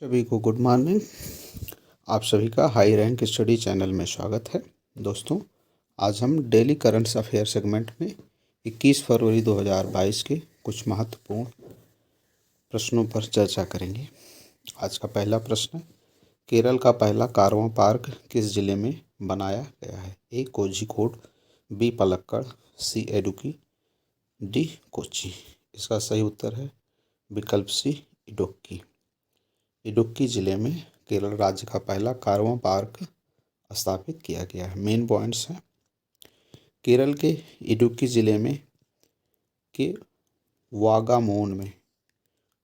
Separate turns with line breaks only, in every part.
सभी को good morning. आप सभी का हाई रैंक स्टडी चैनल में स्वागत है। दोस्तों, आज हम डेली करंट्स अफेयर सेगमेंट में 21 फरवरी 2022 के कुछ महत्वपूर्ण प्रश्नों पर चर्चा करेंगे। आज का पहला प्रश्न है, केरल का पहला कारवां पार्क किस जिले में बनाया गया है? ए कोझिकोड, बी पलक्कड़, सी एडुकी, डी कोच्चि। इसका सही उत्तर है विकल्प सी इडुक्की। इडुक्की जिले में केरल राज्य का पहला कारवां पार्क स्थापित किया गया है। मेन पॉइंट्स हैं, केरल के इडुक्की जिले में के वागामोन में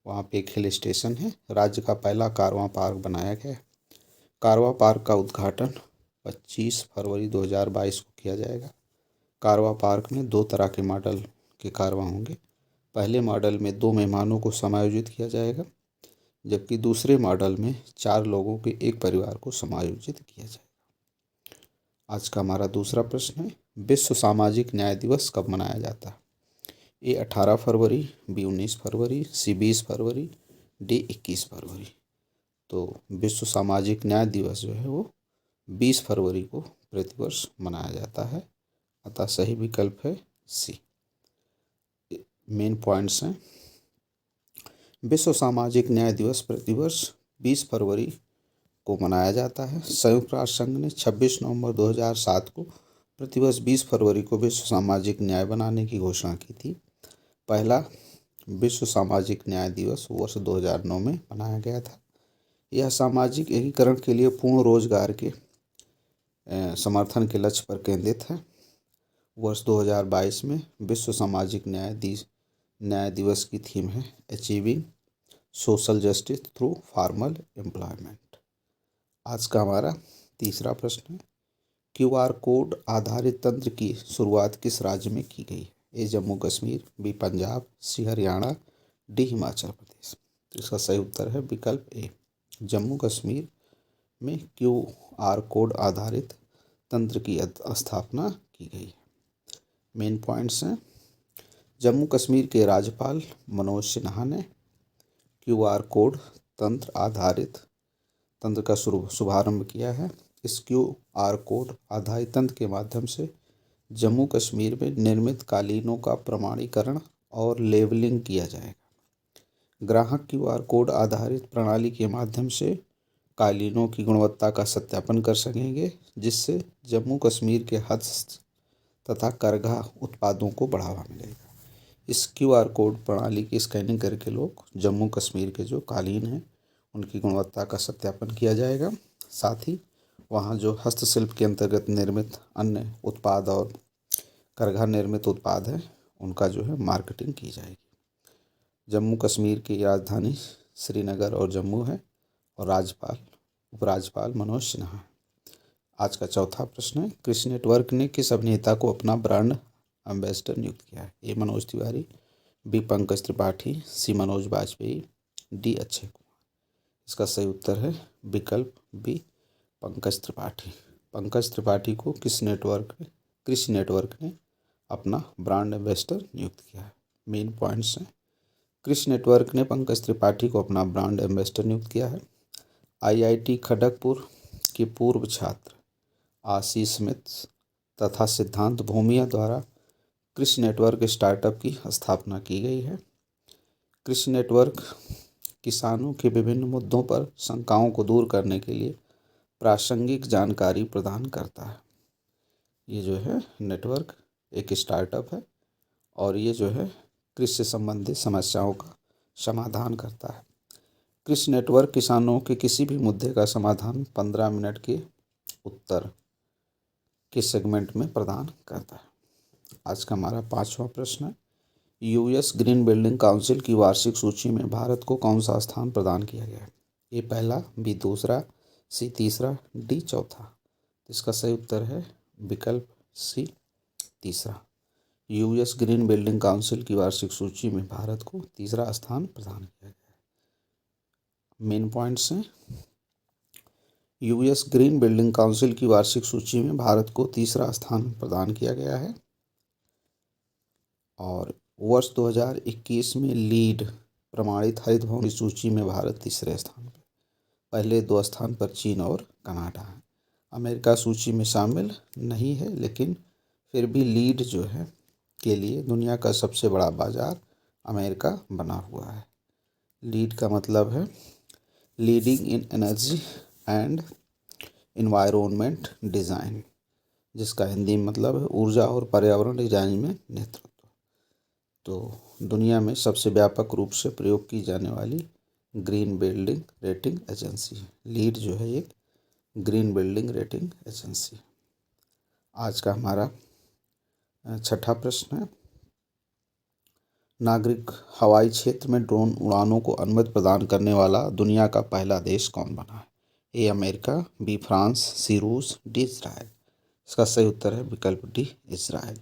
वहाँ पे एक हिल स्टेशन है। राज्य का पहला कारवां पार्क बनाया गया है। कारवां पार्क का उद्घाटन 25 फरवरी 2022 को किया जाएगा। कारवां पार्क में 2 तरह के मॉडल के कारवां होंगे। पहले मॉडल में 2 मेहमानों को समायोजित किया जाएगा, जबकि दूसरे मॉडल में 4 लोगों के एक परिवार को समायोजित किया जाएगा। आज का हमारा दूसरा प्रश्न है, विश्व सामाजिक न्याय दिवस कब मनाया जाता है? ए 18 फरवरी, बी 19 फरवरी, सी 20 फरवरी, डी 21 फरवरी। तो विश्व सामाजिक न्याय दिवस जो है वो 20 फरवरी को प्रतिवर्ष मनाया जाता है, अतः सही विकल्प है सी। मेन पॉइंट्स हैं, विश्व सामाजिक न्याय दिवस प्रतिवर्ष 20 फरवरी को मनाया जाता है। संयुक्त राष्ट्र संघ ने 26 नवंबर 2007 को प्रतिवर्ष 20 फरवरी को विश्व सामाजिक न्याय बनाने की घोषणा की थी। पहला विश्व सामाजिक न्याय दिवस वर्ष 2009 में मनाया गया था। यह सामाजिक एकीकरण के लिए पूर्ण रोजगार के समर्थन के लक्ष्य पर केंद्रित है। वर्ष 2022 में विश्व सामाजिक न्याय दिवस की थीम है achieving social justice through formal employment. आज का हमारा तीसरा प्रश्न है, क्यूआर कोड आधारित तंत्र की शुरुआत किस राज्य में की गई है? ए जम्मू कश्मीर, बी पंजाब, सी हरियाणा, डी हिमाचल प्रदेश। तो इसका सही उत्तर है विकल्प ए, जम्मू कश्मीर में क्यूआर कोड आधारित तंत्र की स्थापना की गई है। मेन पॉइंट्स हैं, जम्मू कश्मीर के राज्यपाल मनोज सिन्हा ने क्यूआर कोड तंत्र आधारित तंत्र का शुभारंभ किया है। इस क्यूआर कोड आधारित तंत्र के माध्यम से जम्मू कश्मीर में निर्मित कालीनों का प्रमाणीकरण और लेबलिंग किया जाएगा। ग्राहक क्यूआर कोड आधारित प्रणाली के माध्यम से कालीनों की गुणवत्ता का सत्यापन कर सकेंगे, जिससे जम्मू कश्मीर के हस्त तथा करघा उत्पादों को बढ़ावा मिलेगा। इस क्यूआर कोड प्रणाली की स्कैनिंग करके लोग जम्मू कश्मीर के जो कालीन हैं उनकी गुणवत्ता का सत्यापन किया जाएगा। साथ ही वहाँ जो हस्तशिल्प के अंतर्गत निर्मित अन्य उत्पाद और करघा निर्मित उत्पाद हैं उनका जो है मार्केटिंग की जाएगी। जम्मू कश्मीर की राजधानी श्रीनगर और जम्मू है और उपराज्यपाल मनोज सिन्हा है। आज का चौथा प्रश्न है, कृषि नेटवर्क ने किस अभिनेता को अपना ब्रांड एम्बेसडर नियुक्त किया है? ए मनोज तिवारी, बी पंकज त्रिपाठी, सी मनोज वाजपेयी, डी अक्षय कुमार। इसका सही उत्तर है विकल्प बी पंकज त्रिपाठी। पंकज त्रिपाठी को कृषि नेटवर्क ने अपना ब्रांड एम्बेसडर नियुक्त किया है। मेन पॉइंट्स हैं, कृषि नेटवर्क ने पंकज त्रिपाठी को अपना ब्रांड एम्बेसडर नियुक्त किया है। आईआईटी खड़गपुर के पूर्व छात्र आशीष मित्र तथा सिद्धांत भूमिया द्वारा कृषि नेटवर्क स्टार्टअप की स्थापना की गई है। कृषि नेटवर्क किसानों के विभिन्न मुद्दों पर शंकाओं को दूर करने के लिए प्रासंगिक जानकारी प्रदान करता है। ये जो है नेटवर्क एक स्टार्टअप है और ये जो है कृषि से संबंधित समस्याओं का समाधान करता है। कृषि नेटवर्क किसानों के किसी भी मुद्दे का समाधान 15 मिनट के उत्तर के सेगमेंट में प्रदान करता है। आज का हमारा पांचवा प्रश्न है, यूएस ग्रीन बिल्डिंग काउंसिल की वार्षिक सूची में भारत को कौन सा स्थान प्रदान किया गया है? ए पहला, बी दूसरा, सी तीसरा, डी चौथा। इसका सही उत्तर है विकल्प सी तीसरा। यूएस ग्रीन बिल्डिंग काउंसिल की वार्षिक सूची में भारत को तीसरा स्थान प्रदान किया गया है। मेन पॉइंट्स हैं, यूएस ग्रीन बिल्डिंग काउंसिल की वार्षिक सूची में भारत को तीसरा स्थान प्रदान किया गया है और वर्ष 2021 में लीड प्रमाणित हरित भवन की सूची में भारत तीसरे स्थान पर। पहले 2 स्थान पर चीन और कनाडा है। अमेरिका सूची में शामिल नहीं है, लेकिन फिर भी लीड जो है के लिए दुनिया का सबसे बड़ा बाजार अमेरिका बना हुआ है। लीड का मतलब है leading in energy and environment design, जिसका हिंदी में मतलब है ऊर्जा और पर्यावरण डिजाइन में नेतृत्व। तो दुनिया में सबसे व्यापक रूप से प्रयोग की जाने वाली ग्रीन बिल्डिंग रेटिंग एजेंसी है। लीड जो है एक ग्रीन बिल्डिंग रेटिंग एजेंसी है। आज का हमारा छठा प्रश्न है, नागरिक हवाई क्षेत्र में ड्रोन उड़ानों को अनुमति प्रदान करने वाला दुनिया का पहला देश कौन बना है? ए अमेरिका, बी फ्रांस, सी रूस, डी इजराइल। इसका सही उत्तर है विकल्प डी इजराइल।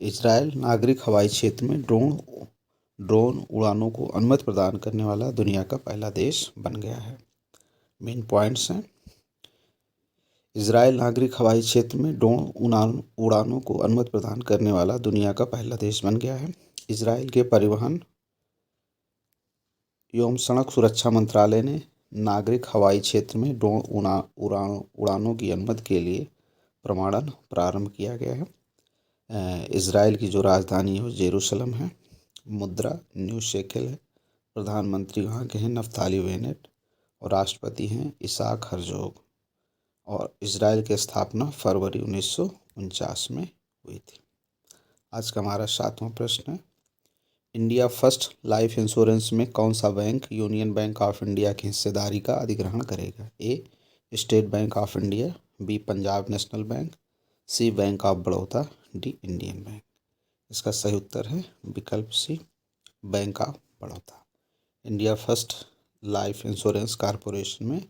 इजराइल नागरिक हवाई क्षेत्र में ड्रोन उड़ानों को अनुमति प्रदान करने वाला दुनिया का पहला देश बन गया है। मेन पॉइंट्स हैं, इजराइल नागरिक हवाई क्षेत्र में ड्रोन उड़ानों को अनुमति प्रदान करने वाला दुनिया का पहला देश बन गया है। इजराइल के परिवहन एवं सड़क सुरक्षा मंत्रालय ने नागरिक हवाई क्षेत्र में ड्रोन उड़ानों की अनुमति के लिए प्रमाणन प्रारंभ किया गया है। इजराइल की जो राजधानी है वो जेरूशलम है। मुद्रा न्यू शेकेल है। प्रधानमंत्री वहाँ के हैं नफ्ताली बेनेट और राष्ट्रपति हैं इसाक हर्जोग। और इजराइल की स्थापना फरवरी 1949 में हुई थी। आज का हमारा 7वां प्रश्न है, इंडिया फर्स्ट लाइफ इंश्योरेंस में कौन सा bank Union Bank of India की हिस्सेदारी का अधिग्रहण करेगा? A State Bank of India, B Punjab National Bank, C Bank of Baroda, D Indian Bank. इसका सही उत्तर है विकल्प C Bank of Baroda. India First Life Insurance Corporation में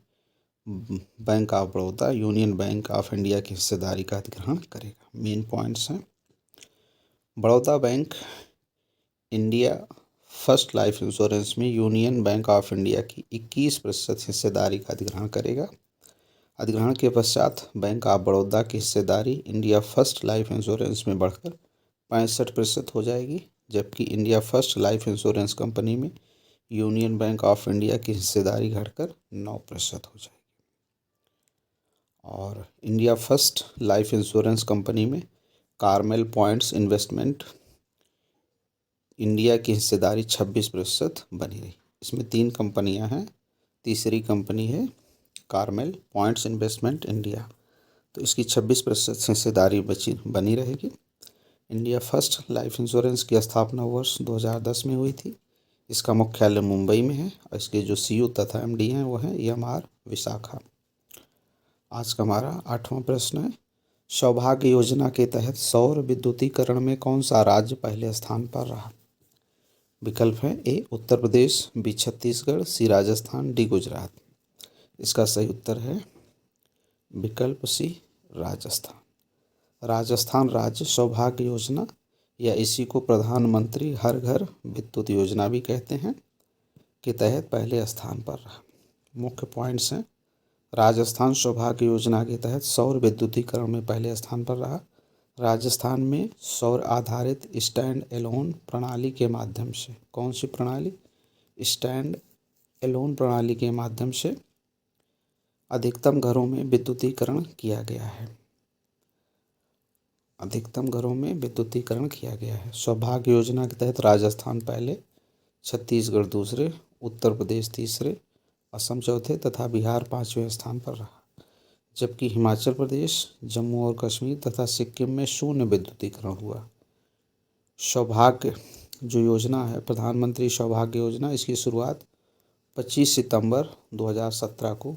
Bank of Baroda Union Bank of India की हिस्सेदारी का अधिग्रहण करेगा। मेन पॉइंट्स हैं, Baroda Bank India First Life Insurance में यूनियन बैंक ऑफ इंडिया की 21% हिस्सेदारी का अधिग्रहण करेगा। अधिग्रहण के पश्चात बैंक ऑफ बड़ौदा की हिस्सेदारी इंडिया फर्स्ट लाइफ इंश्योरेंस में बढ़कर 65% हो जाएगी, जबकि India First Life insurance company में यूनियन बैंक ऑफ इंडिया की हिस्सेदारी घटकर 9% हो जाएगी। और India First Life insurance company में कार्मेल पॉइंट्स इन्वेस्टमेंट इंडिया की हिस्सेदारी 26% बनी रही। इसमें 3 कंपनियां हैं, तीसरी कंपनी है कार्मेल पॉइंट्स इन्वेस्टमेंट इंडिया, तो इसकी 26% हिस्सेदारी बनी रहेगी। इंडिया फर्स्ट लाइफ इंश्योरेंस की स्थापना वर्ष 2010 में हुई थी। इसका मुख्यालय मुंबई में है और इसके जो सीईओ तथा एमडी हैं वो हैं EMR विशाखा। आज का हमारा 8वां प्रश्न है, सौभाग्य योजना के तहत सौर विद्युतीकरण में कौन सा राज्य पहले स्थान पर रहा? विकल्प है ए उत्तर प्रदेश, बी छत्तीसगढ़, सी राजस्थान, डी गुजरात। इसका सही उत्तर है विकल्प सी राजस्थान। राजस्थान राज्य सौभाग्य योजना या इसी को प्रधानमंत्री हर घर विद्युत योजना भी कहते हैं के तहत पहले स्थान पर रहा। मुख्य पॉइंट्स हैं, राजस्थान सौभाग्य योजना के तहत सौर विद्युतीकरण में पहले स्थान पर रहा। राजस्थान में सौर आधारित स्टैंड एलोन प्रणाली के माध्यम से, कौन सी प्रणाली? स्टैंड एलोन प्रणाली के माध्यम से अधिकतम घरों में विद्युतीकरण किया गया है। अधिकतम घरों में विद्युतीकरण किया गया है। सौभाग्य योजना के तहत राजस्थान पहले, छत्तीसगढ़ दूसरे, उत्तर प्रदेश तीसरे, असम चौथे तथा बिहार 5वें स्थान पर रहा, जबकि हिमाचल प्रदेश, जम्मू और कश्मीर तथा सिक्किम में शून्य विद्युतीकरण हुआ। सौभाग्य जो योजना है, प्रधानमंत्री सौभाग्य योजना, इसकी शुरुआत 25 सितंबर 2017 को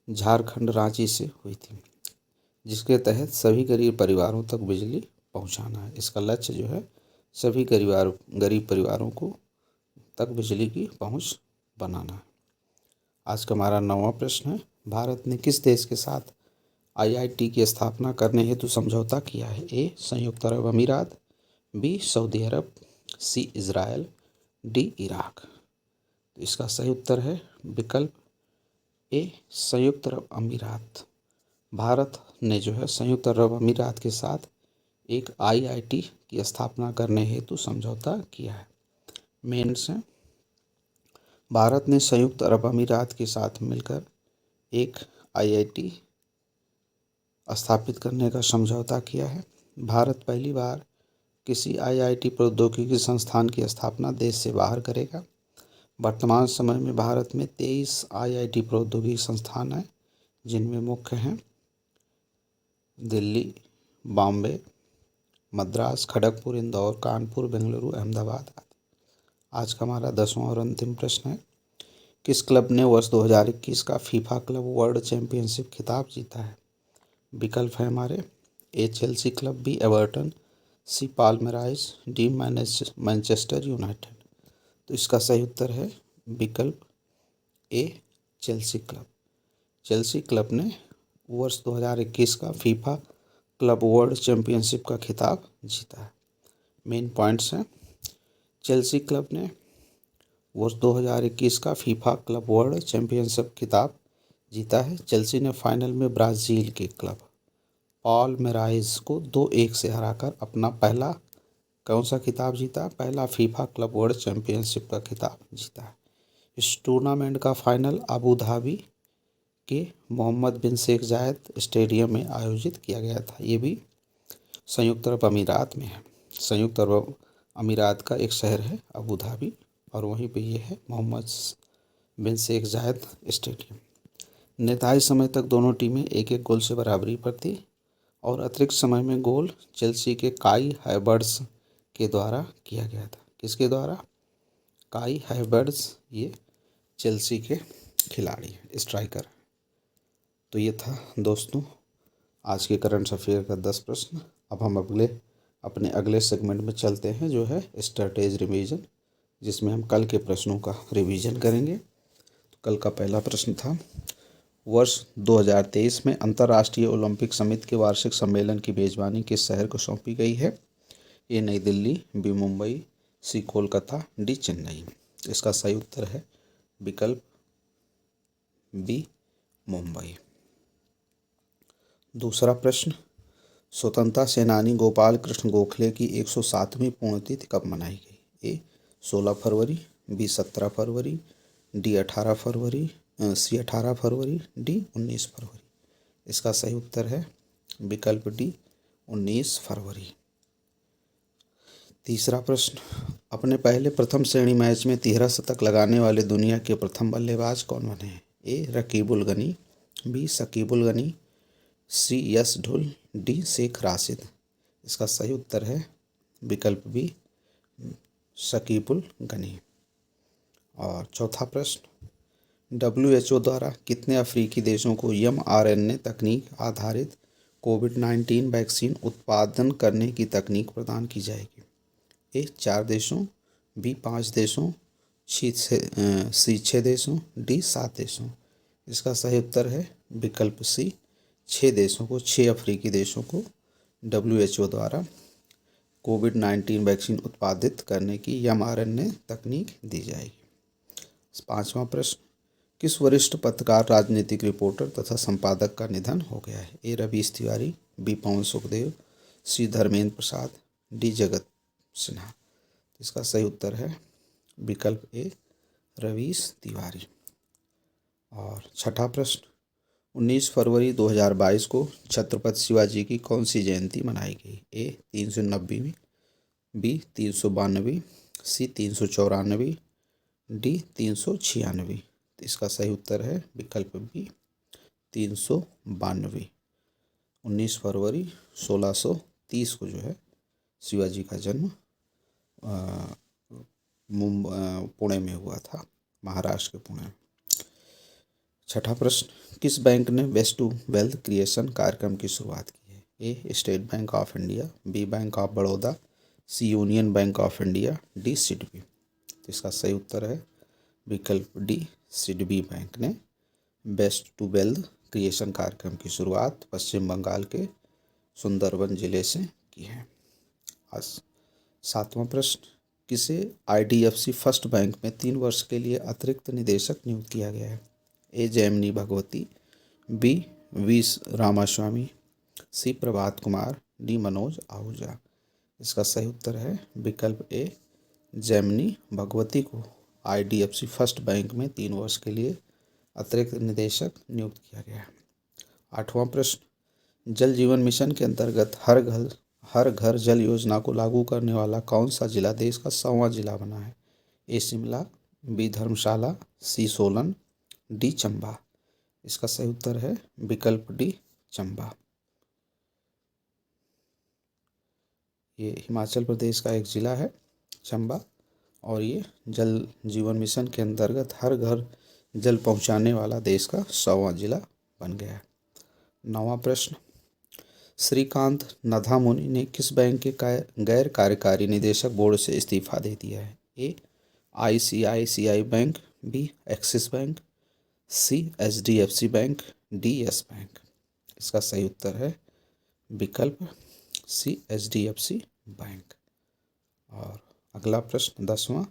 झारखंड रांची से हुई थी, जिसके तहत सभी गरीब परिवारों तक बिजली पहुंचाना है। इसका लक्ष्य जो है सभी गरीब परिवारों को तक बिजली की पहुंच बनाना है। आज का हमारा 9वां प्रश्न है, भारत ने किस देश के साथ IIT की स्थापना करने हेतु समझौता किया है? ए संयुक्त अरब अमीरात, बी सऊदी अरब, सी इजराइल, डी इराक। तो इसका सही उत्तर है विकल्प ए संयुक्त अरब अमीरात। भारत ने जो है संयुक्त अरब अमीरात के साथ एक IIT की स्थापना करने हेतु समझौता किया है। मेंस हैं, भारत ने संयुक्त अरब अमीरात के साथ मिलकर एक आईआईटी स्थापित करने का समझौता किया है। भारत पहली बार किसी आईआईटी प्रौद्योगिकी संस्थान की स्थापना देश से बाहर करेगा। वर्तमान समय में भारत में 23 आईआईटी प्रौद्योगिकी संस्थान हैं, जिनमें मुख्य हैं दिल्ली, बॉम्बे, मद्रास, खड़गपुर, इंदौर, कानपुर, बेंगलुरु, अहमदाबाद आदि। आज का हमारा 10वां और अंतिम प्रश्न है, किस क्लब ने वर्ष 2021 का फीफा क्लब वर्ल्ड चैंपियनशिप खिताब जीता है? विकल्प है हमारे ए चेल्सी क्लब, बी एवर्टन, सी पाल्मेराइज, डी मैनचेस्टर यूनाइटेड। तो इसका सही उत्तर है विकल्प ए चेल्सी क्लब। चेल्सी क्लब ने वर्ष 2021 का फीफा क्लब वर्ल्ड चैंपियनशिप का खिताब जीता है। मेन पॉइंट्स हैं, चेल्सी क्लब ने वर्ष 2021 का फीफा क्लब वर्ल्ड चैंपियनशिप खिताब जीता है। चेल्सी ने फाइनल में ब्राज़ील के क्लब पाल्मेराइज को 2-1 से हराकर अपना पहला कौन सा खिताब जीता? पहला फीफा क्लब वर्ल्ड चैंपियनशिप का खिताब जीता है। इस टूर्नामेंट का फाइनल अबू धाबी के मोहम्मद बिन शेख जायद स्टेडियम में आयोजित किया गया था। ये भी संयुक्त अरब अमीरात में है। संयुक्त अरब अमीरात का एक शहर है अबू धाबी, और वहीं पे ये है मोहम्मद बिन शेख जायद स्टेडियम। निर्धारित समय तक दोनों टीमें एक एक गोल से बराबरी पर थी, और अतिरिक्त समय में गोल चेल्सी के काई हैवर्ट्स के द्वारा किया गया था। किसके द्वारा? काई हैवर्ट्स, ये चेल्सी के खिलाड़ी हैं, स्ट्राइकर। तो ये था दोस्तों आज के करंट अफेयर का 10 प्रश्न। अब हम अपने अगले सेगमेंट में चलते हैं, जो है स्ट्रैटेजी रिवीजन, जिसमें हम कल के प्रश्नों का रिवीजन करेंगे। तो कल का पहला प्रश्न था, वर्ष 2023 में अंतर्राष्ट्रीय ओलंपिक समिति के वार्षिक सम्मेलन की मेजबानी किस शहर को सौंपी गई है? ए नई दिल्ली, बी मुंबई, सी कोलकाता, डी चेन्नई। इसका सही उत्तर है विकल्प बी मुंबई। दूसरा प्रश्न, स्वतंत्रता सेनानी गोपाल कृष्ण गोखले की 107वीं पुण्यतिथि कब मनाई गई? ए 16 फरवरी, बी 17 फरवरी, डी 18 फरवरी, सी 18 फरवरी, डी 19 फरवरी। इसका सही उत्तर है विकल्प डी 19 फरवरी। तीसरा प्रश्न, अपने पहले प्रथम श्रेणी मैच में 13 शतक लगाने वाले दुनिया के प्रथम बल्लेबाज कौन बने हैं? ए रकीबुल गनी, बी शकीबुल गनी, सी यस ढुल, डी शेख राशिद। इसका सही उत्तर है विकल्प बी शकीबुल गनी। और चौथा प्रश्न, WHO द्वारा कितने अफ्रीकी देशों को mRNA तकनीक आधारित कोविड-19 वैक्सीन उत्पादन करने की तकनीक प्रदान की जाएगी? ए 4 देशों, बी 5 देशों, सी 6 देशों, डी 7 देशों। इसका सही उत्तर है विकल्प सी 6 देशों को, 6 अफ्रीकी देशों को WHO द्वारा कोविड-19 वैक्सीन उत्पादित करने की mRNA तकनीक दी जाएगी। पांचवा प्रश्न, किस वरिष्ठ पत्रकार, राजनीतिक रिपोर्टर तथा संपादक का निधन हो गया है? ए रवीश तिवारी, बी पवन सुखदेव, सी धर्मेंद्र प्रसाद, डी जगत सिन्हा। इसका सही उत्तर है विकल्प ए रवीश तिवारी। और छठा प्रश्न, 19 फरवरी 2022 को छत्रपति शिवाजी की कौन सी जयंती मनाई गई? ए 390वीं, बी 392वीं, सी 394, डी 396। इसका सही उत्तर है विकल्प बी 392। 19 फरवरी 1630 को जो है शिवाजी का जन्म पुणे में हुआ था, महाराष्ट्र के पुणे। छठा प्रश्न, किस बैंक ने वेस्ट टू वेल्थ क्रिएशन कार्यक्रम की शुरुआत की है? A State Bank of India, B Bank of Baroda, C Union Bank of India, D SIDBI. तो इसका सही उत्तर है विकल्प डी सिडबी बैंक ने वेस्ट टू वेल्थ क्रिएशन कार्यक्रम की शुरुआत पश्चिम बंगाल के सुंदरबन जिले से की है। आज सातवां प्रश्न, किसे IDFC फर्स्ट बैंक में 3 वर्ष के लिए अतिरिक्त निदेशक नियुक्त किया गया है? A Jaimini Bhagwati, B V Ramaswamy, C Prabhat Kumar, D Manoj Ahuja. इसका सही उत्तर है विकल्प ए जयमिनी भगवती को IDFC फर्स्ट बैंक में 3 वर्ष के लिए अतिरिक्त निदेशक नियुक्त किया गया है। 8वां प्रश्न, जल जीवन मिशन के अंतर्गत हर घर जल योजना को लागू करने वाला कौन सा जिला देश का 100वां जिला बना है? ए शिमला, बी धर्मशाला, सी सोलन, डी चंबा। इसका सही उत्तर है विकल्प डी चंबा। ये हिमाचल प्रदेश का एक ज़िला है चंबा, और ये जल जीवन मिशन के अंतर्गत हर घर जल पहुंचाने वाला देश का 100वां जिला बन गया है। 9वां प्रश्न, श्रीकांत नथामुनि ने किस बैंक के गैर कार्यकारी निदेशक बोर्ड से इस्तीफा दे दिया है? A ICICI bank, B Axis Bank, C HDFC bank, D Yes Bank. इसका सही उत्तर है विकल्प सी HDFC बैंक। और अगला प्रश्न 10वां,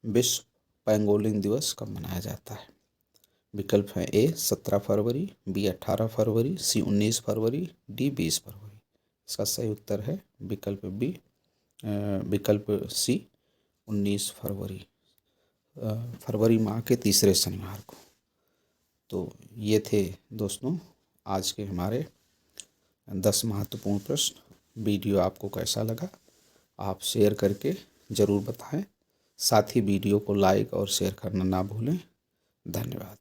विश्व पेंगोलिन दिवस कब मनाया जाता है? विकल्प है ए 17 फरवरी, बी 18 फरवरी, सी 19 फरवरी, डी 20 फरवरी। इसका सही उत्तर है विकल्प बी, विकल्प सी 19 फरवरी, फरवरी माह के तीसरे शनिवार को। तो ये थे दोस्तों आज के हमारे 10 महत्वपूर्ण प्रश्न। वीडियो आपको कैसा लगा आप शेयर करके ज़रूर बताएं। साथ ही वीडियो को लाइक और शेयर करना ना भूलें। धन्यवाद।